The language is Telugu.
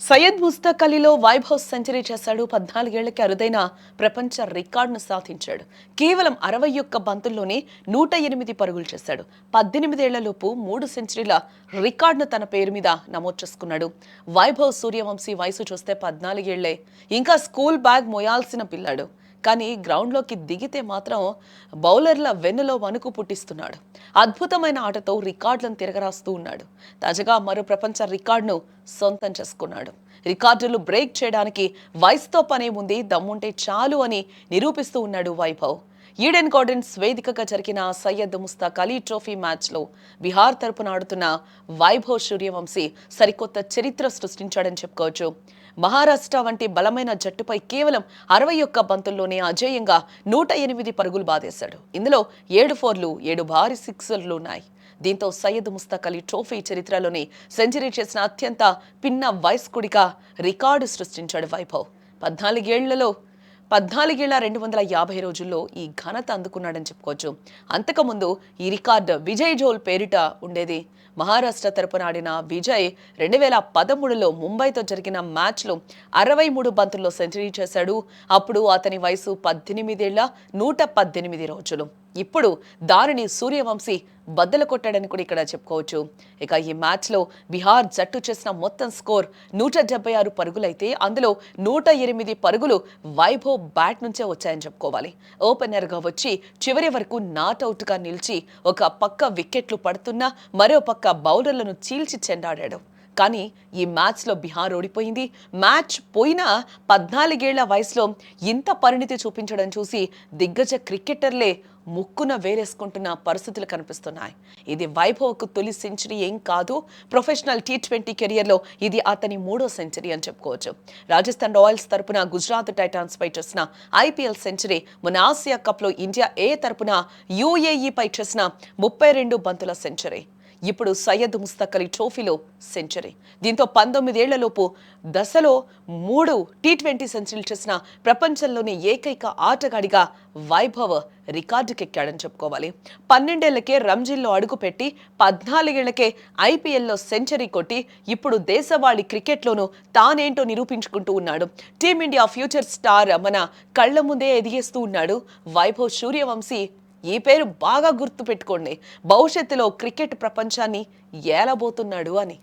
సయ్యద్ ముస్తాక్ అలీలో వైభవ్ సెంచరీ చేశాడు. 14 ఏళ్లకి అరుదైన ప్రపంచ రికార్డును సాధించాడు. కేవలం 61 బంతుల్లోనే 108 పరుగులు చేశాడు. 18 ఏళ్లలోపు 3 సెంచరీల రికార్డును తన పేరు మీద నమోదు చేసుకున్నాడు. వైభవ్ సూర్యవంశీ వయసు చూస్తే 14 ఏళ్లే. ఇంకా స్కూల్ బ్యాగ్ మోయాల్సిన పిల్లాడు. కానీ గ్రౌండ్లోకి దిగితే మాత్రం బౌలర్ల వెన్నులో వణుకు పుట్టిస్తున్నాడు. అద్భుతమైన ఆటతో రికార్డులను తిరగరాస్తూ ఉన్నాడు. తాజాగా మరో ప్రపంచ రికార్డును సొంతం చేసుకున్నాడు. రికార్డులు బ్రేక్ చేయడానికి వయసుతో పనే ఉంది, దమ్ముంటే చాలు అని నిరూపిస్తూ ఉన్నాడు వైభవ్. ఈడెన్ గార్డెన్స్ వేదికగా జరిగిన సయ్యద్ ముస్తాక్ అలీ ట్రోఫీ మ్యాచ్లో బీహార్ తరపున ఆడుతున్న వైభవ్ సూర్యవంశీ సరికొత్త చరిత్ర సృష్టించాడని చెప్పుకోవచ్చు. మహారాష్ట్ర వంటి బలమైన జట్టుపై కేవలం 61 బంతుల్లోనే అజేయంగా 108 పరుగులు బాదేశాడు. ఇందులో 7 ఫోర్లు, 7 భారీ సిక్సర్లు ఉన్నాయి. దీంతో సయ్యద్ ముస్తాక్ అలీ ట్రోఫీ చరిత్రలోని సెంచరీ చేసిన అత్యంత పిన్న వయస్కుడిగా రికార్డు సృష్టించాడు వైభవ్. 14,250 రోజుల్లో ఈ ఘనత అందుకున్నాడని చెప్పుకోవచ్చు. అంతకుముందు ఈ రికార్డు విజయ్ జోల్ పేరిట ఉండేది. మహారాష్ట్ర తరపున ఆడిన విజయ్ 2013లో ముంబైతో జరిగిన మ్యాచ్లో 63 బంతుల్లో సెంచరీ చేశాడు. అప్పుడు అతని వయసు 18 ఏళ్ల 118 రోజులు. ఇప్పుడు దానిని సూర్యవంశీ బద్దలు కొట్టాడని కూడా ఇక్కడ చెప్పుకోవచ్చు. ఇక ఈ మ్యాచ్లో బీహార్ జట్టు చేసిన మొత్తం స్కోర్ 176 పరుగులైతే అందులో 108 పరుగులు వైభవ్ బ్యాట్ నుంచే వచ్చాయని చెప్పుకోవాలి. ఓపెనర్గా వచ్చి చివరి వరకు నాట్అవుట్గా నిలిచి ఒక పక్క వికెట్లు పడుతున్నా మరో పక్క బౌలర్లను చీల్చి చెండాడాడు. కానీ ఈ మ్యాచ్లో బీహార్ ఓడిపోయింది. మ్యాచ్ పోయినా 14 ఏళ్ల వయసులో ఇంత పరిణితి చూపించడం చూసి దిగ్గజ క్రికెటర్లే ముక్కున వేరేసుకుంటున్న పరిస్థితులు కనిపిస్తున్నాయి. ఇది వైభవ్కు తొలి సెంచరీ ఏం కాదు. ప్రొఫెషనల్ T20 కెరియర్లో ఇది అతని 3వ సెంచరీ అని చెప్పుకోవచ్చు. రాజస్థాన్ రాయల్స్ తరపున గుజరాత్ టైటాన్స్ పై చేసిన IPL సెంచరీ, మన ఆసియా కప్లో ఇండియా ఏ తరపున UAE పై చేసిన 32 బంతుల సెంచరీ, ఇప్పుడు సయ్యద్ ముస్తాక్ అలీ ట్రోఫీలో సెంచరీ. దీంతో 19 ఏళ్లలోపు దశలో 3 T20 సెంచరీలు చేసిన ప్రపంచంలోని ఏకైక ఆటగాడిగా వైభవ్ రికార్డుకెక్కాడని చెప్పుకోవాలి. 12 ఏళ్లకే రంజీల్లో అడుగుపెట్టి 14 ఏళ్లకే IPLలో సెంచరీ కొట్టి ఇప్పుడు దేశవాళీ క్రికెట్లోనూ తానేంటో నిరూపించుకుంటూ ఉన్నాడు. టీమిండియా ఫ్యూచర్ స్టార్ మన కళ్ల ముందే ఎదిగేస్తూ ఉన్నాడు వైభవ్ సూర్యవంశీ. ఈ పేరు బాగా గుర్తు పెట్టుకోండి, భవిష్యత్తులో క్రికెట్ ప్రపంచాన్ని ఏలబోతున్నాడు అని.